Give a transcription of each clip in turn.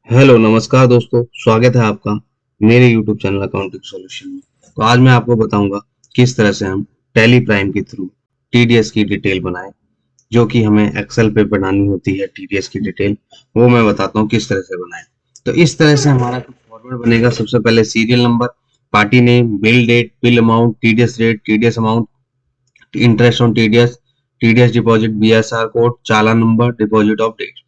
Hello नमस्कार दोस्तों, स्वागत है आपका मेरे YouTube चैनल अकाउंटिंग सॉल्यूशन में। तो आज मैं आपको बताऊंगा किस तरह से हम टैली प्राइम के थ्रू टीडीएस की डिटेल बनाएं, जो कि हमें एक्सेल पे बनानी होती है। टीडीएस की डिटेल वो मैं बताता हूँ किस तरह से बनाएं। तो इस तरह से हमारा फॉर्मेट बनेगा। सबसे पहले serial number, party name, bill date, bill amount, TDS rate, TDS amount, interest on TDS, TDS deposit, BSR code, challan number, deposit of date.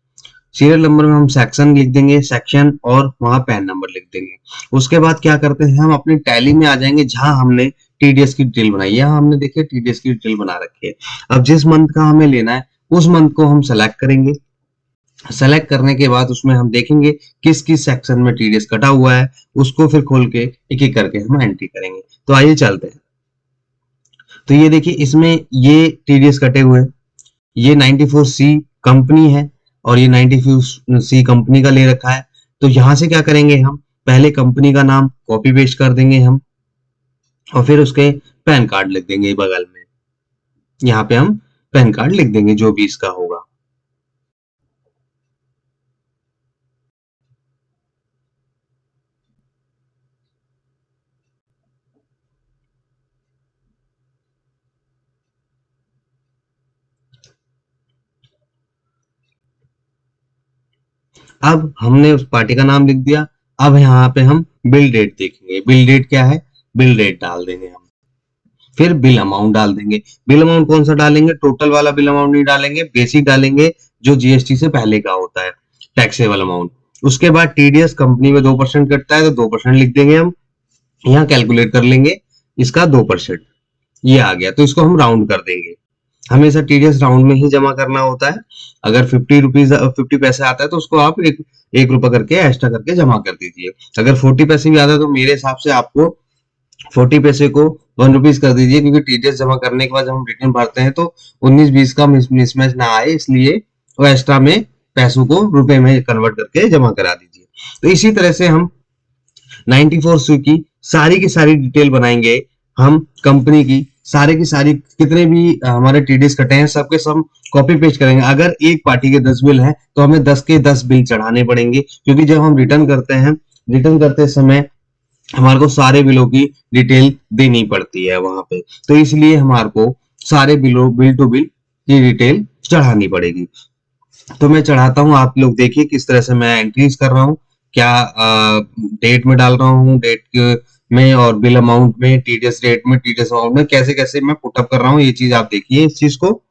Serial number में हम सेक्शन लिख देंगे, सेक्शन, और वहां पैन नंबर लिख देंगे। उसके बाद क्या करते हैं, हम अपनी टैली में आ जाएंगे जहां हमने टीडीएस की डिटेल बनाई है। यहाँ हमने देखिए टीडीएस की डिटेल बना रखी है। अब जिस मंथ का हमें लेना है उस मंथ को हम सेलेक्ट करेंगे। सेलेक्ट करने के बाद उसमें हम देखेंगे किस किस सेक्शन में टीडीएस कटा हुआ है, उसको फिर खोल के एक एक करके हम एंट्री करेंगे। तो आइए चलते हैं। तो ये देखिए, इसमें ये टीडीएस कटे हुए हैं। ये 94 सी कंपनी है और ये 94 सी कंपनी का ले रखा है। तो यहां से क्या करेंगे, हम पहले कंपनी का नाम कॉपी पेस्ट कर देंगे हम, और फिर उसके पैन कार्ड लिख देंगे बगल में। यहाँ पे हम पैन कार्ड लिख देंगे जो भी इसका होगा। अब हमने उस पार्टी का नाम लिख दिया। अब यहाँ पे हम बिल डेट देखेंगे। बिल डेट क्या है, बिल डेट डाल देंगे हम। फिर बिल अमाउंट डाल देंगे। बिल अमाउंट कौन सा डालेंगे, टोटल वाला बिल अमाउंट नहीं डालेंगे, बेसिक डालेंगे जो जीएसटी से पहले का होता है, टैक्सेबल अमाउंट। उसके बाद टीडीएस कंपनी में 2% कटता है तो 2% लिख देंगे हम। यहाँ कैलकुलेट कर लेंगे इसका 2%। ये आ गया तो इसको हम राउंड कर देंगे। हमेशा टीडीएस राउंड में ही जमा करना होता है। अगर 50 रुपीज 50 पैसे आता है तो उसको आप एक रुपया करके एक्स्ट्रा करके जमा कर दीजिए। अगर 40 पैसे भी आता है तो मेरे हिसाब से आपको 40 पैसे को 1 रुपीज कर दीजिए, क्योंकि टीडीएस जमा करने के बाद जब हम रिटर्न भरते हैं तो 19-20 का मिसमैच ना आए, इसलिए वो एक्स्ट्रा में पैसों को रुपए में कन्वर्ट करके जमा करा दीजिए। तो इसी तरह से हम 94 सी की सारी डिटेल बनाएंगे। हम कंपनी की सारे की सारी कितने भी हमारे टीडीएस कटे हैं सबके सब कॉपी पेस्ट करेंगे। अगर एक पार्टी के 10 बिल हैं तो हमें 10 के 10 बिल चढ़ाने पड़ेंगे, क्योंकि जब हम रिटर्न करते हैं, रिटर्न करते समय हमारे को सारे बिलों की डिटेल देनी पड़ती है वहां पे। तो इसलिए हमारे को सारे बिलों बिल टू बिल की डिटेल चढ़ानी पड़ेगी। तो मैं चढ़ाता हूँ, आप लोग देखिए किस तरह से मैं एंट्रीज कर रहा हूँ। क्या डेट में डाल रहा हूँ, डेट में, और बिल अमाउंट में, टीडीएस रेट में, टीडीएस अमाउंट में, कैसे कैसे मैं पुटअप कर रहा हूँ, ये चीज आप देखिए इस चीज को।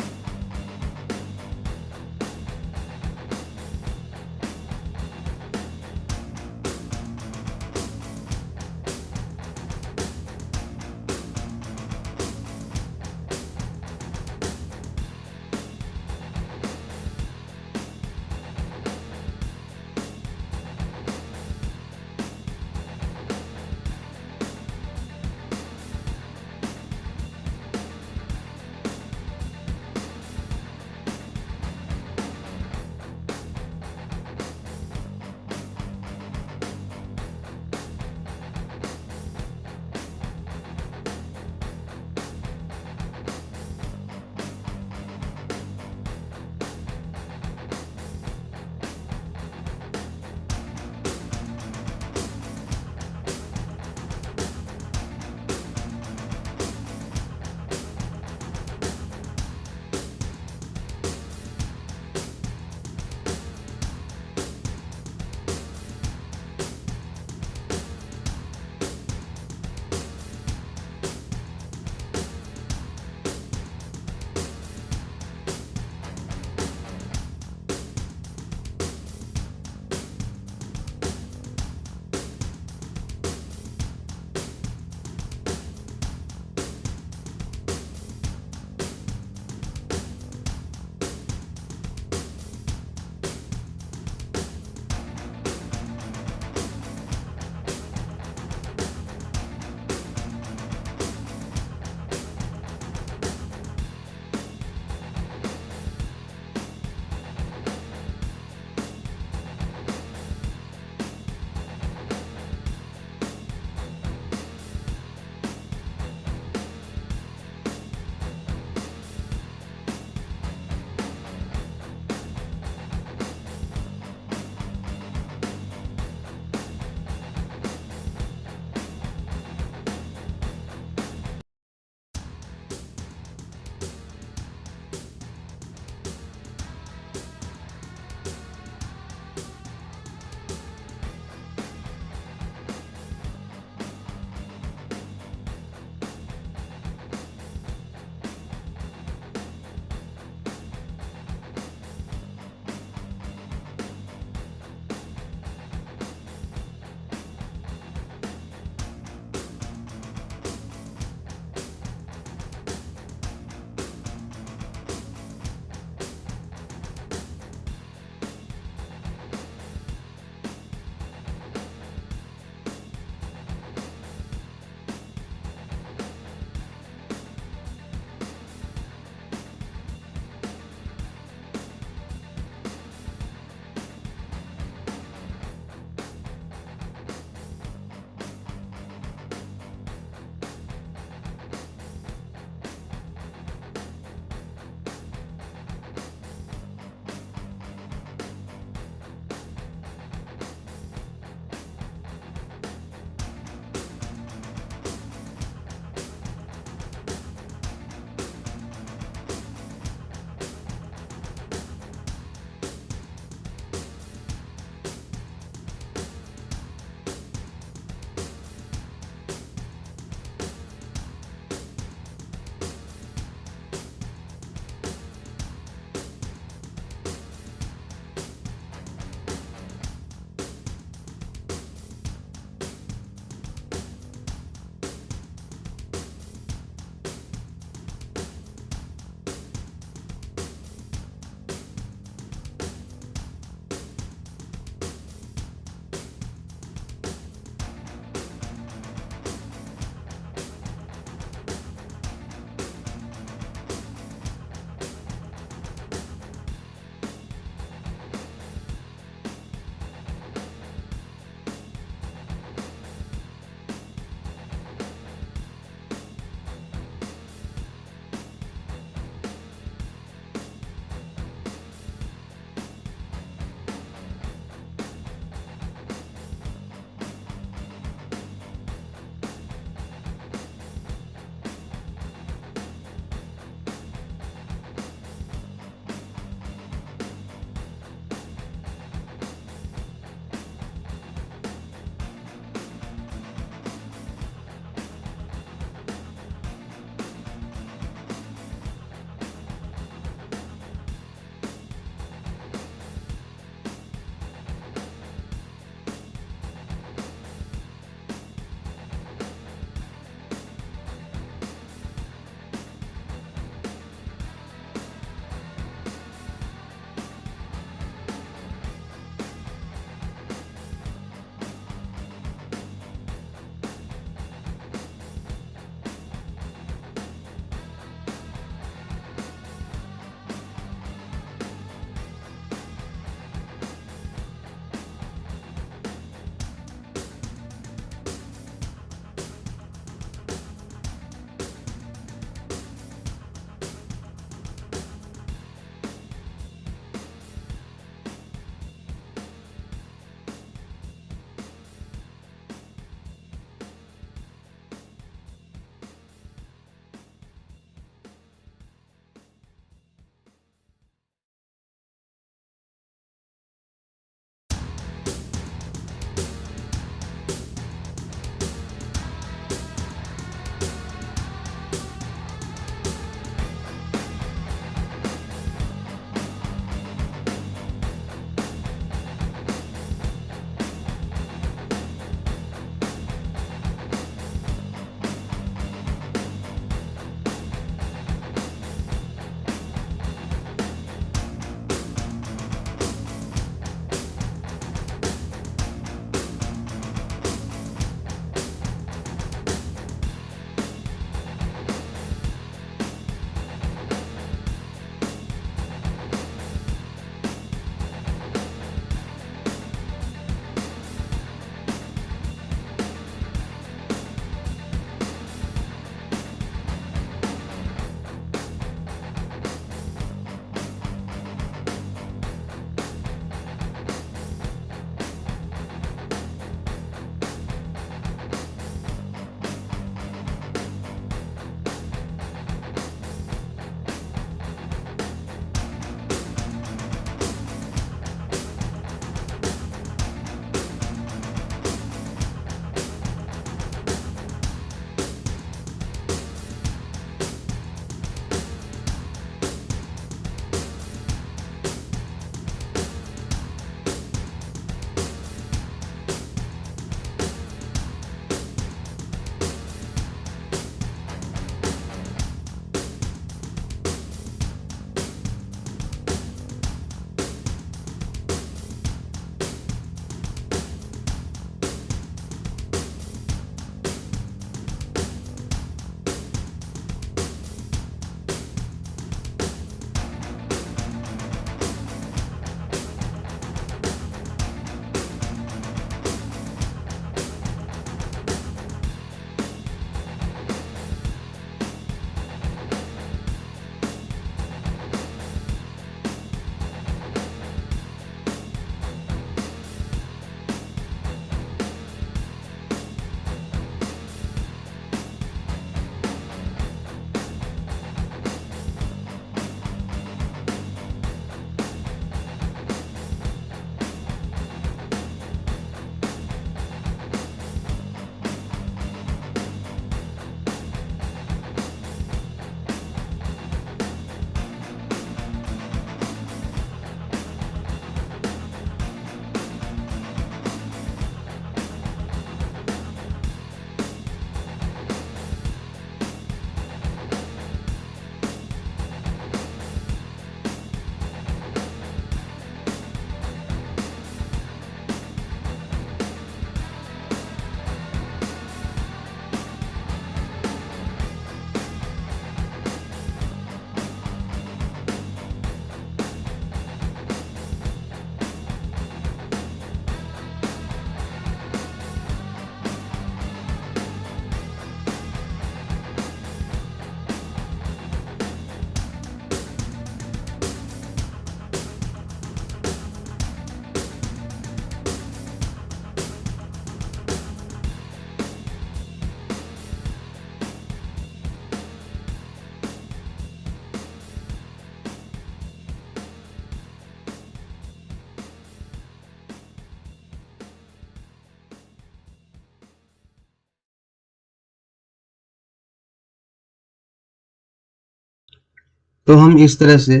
तो हम इस तरह से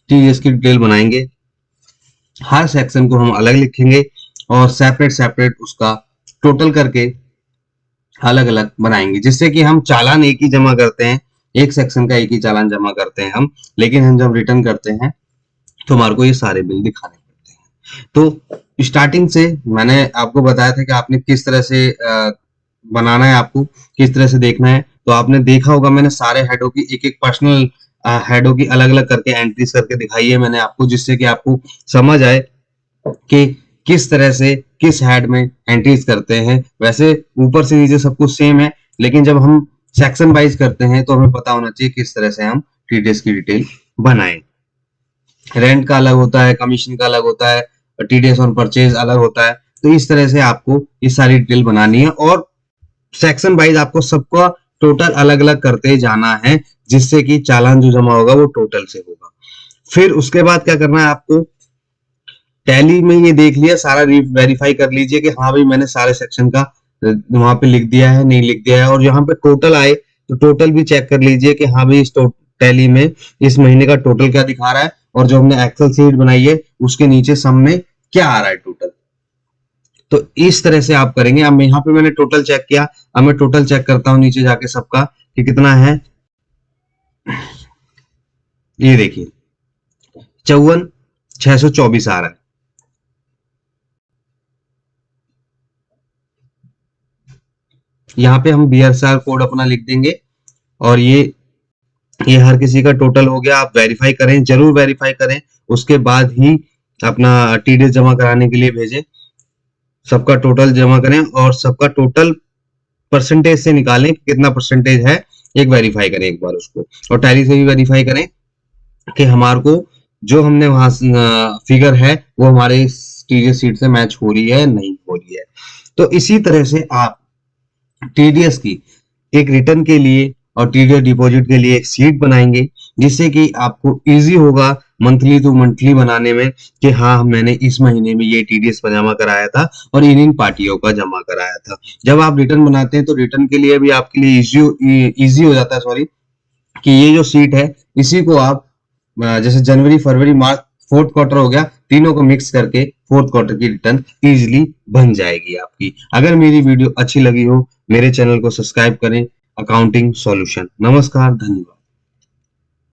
टीडीएस की डिटेल बनाएंगे। हर सेक्शन को हम अलग लिखेंगे और सेपरेट सेपरेट उसका टोटल करके अलग अलग बनाएंगे, जिससे कि हम चालान एक ही जमा करते हैं, एक सेक्शन का एक ही चालान जमा करते हैं हम, लेकिन हम जब रिटर्न करते हैं तो हमारे को ये सारे बिल दिखाने पड़ते हैं। तो स्टार्टिंग से मैंने आपको बताया था कि आपने किस तरह से बनाना है, आपको किस तरह से देखना है। तो आपने देखा होगा मैंने सारे हेडों की एक एक पर्सनल हेडों की अलग अलग करके एंट्रीज करके दिखाई है मैंने आपको, जिससे कि आपको समझ आए कि किस तरह से किस हेड में एंट्रीज करते हैं। वैसे ऊपर से नीचे सब कुछ सेम है, लेकिन जब हम सेक्शन वाइज करते हैं तो हमें पता होना चाहिए किस तरह से हम टीडीएस की डिटेल बनाएं। रेंट का अलग होता है, कमीशन का अलग होता है, टीडीएस ऑन परचेज अलग होता है। तो इस तरह से आपको ये सारी डिटेल बनानी है और सेक्शन वाइज आपको सबका टोटल अलग अलग करते जाना है, जिससे कि चालान जो जमा होगा वो टोटल से होगा। फिर उसके बाद क्या करना है आपको, टैली में ये देख लिया, सारा वेरीफाई कर लीजिए कि हाँ भाई मैंने सारे सेक्शन का वहां पे लिख दिया है, नहीं लिख दिया है। और यहाँ पे टोटल आए तो टोटल भी चेक कर लीजिए कि हाँ भाई इस टैली में इस महीने का टोटल क्या दिखा रहा है, और जो हमने एक्सेल शीट बनाई है उसके नीचे सम में क्या आ रहा है टोटल। तो इस तरह से आप करेंगे। अब यहाँ पे मैंने टोटल चेक किया, अब मैं टोटल चेक करता हूँ नीचे जाके सबका कि कितना है। ये देखिए 54,624 आ रहा है। यहाँ पे हम बीएसआर कोड अपना लिख देंगे और ये हर किसी का टोटल हो गया। आप वेरीफाई करें, जरूर वेरीफाई करें, उसके बाद ही अपना टीडीएस जमा कराने के लिए भेजें। सबका टोटल जमा करें और सबका टोटल परसेंटेज से निकालें कि कितना परसेंटेज है, एक वेरीफाई करें एक बार उसको, और टैली से भी वेरीफाई करें कि हमारे को जो हमने वहां फिगर है वो हमारे टीडीएस सीट से मैच हो रही है नहीं हो रही है। तो इसी तरह से आप टीडीएस की एक रिटर्न के लिए और टीडीएस डिपॉजिट के लिए एक सीट बनाएंगे, जिससे कि आपको इजी होगा मंथली टू मंथली बनाने में कि हाँ मैंने इस महीने में ये टीडीएस जमा कराया था और इन पार्टियों का जमा कराया था। जब आप रिटर्न बनाते हैं तो रिटर्न के लिए भी आपके लिए इजी हो जाता है, सॉरी, कि ये जो सीट है इसी को आप जैसे जनवरी फरवरी मार्च फोर्थ क्वार्टर हो गया, तीनों को मिक्स करके फोर्थ क्वार्टर की रिटर्न इजीली बन जाएगी आपकी। अगर मेरी वीडियो अच्छी लगी हो मेरे चैनल को सब्सक्राइब करें, अकाउंटिंग सॉल्यूशन। नमस्कार, धन्यवाद।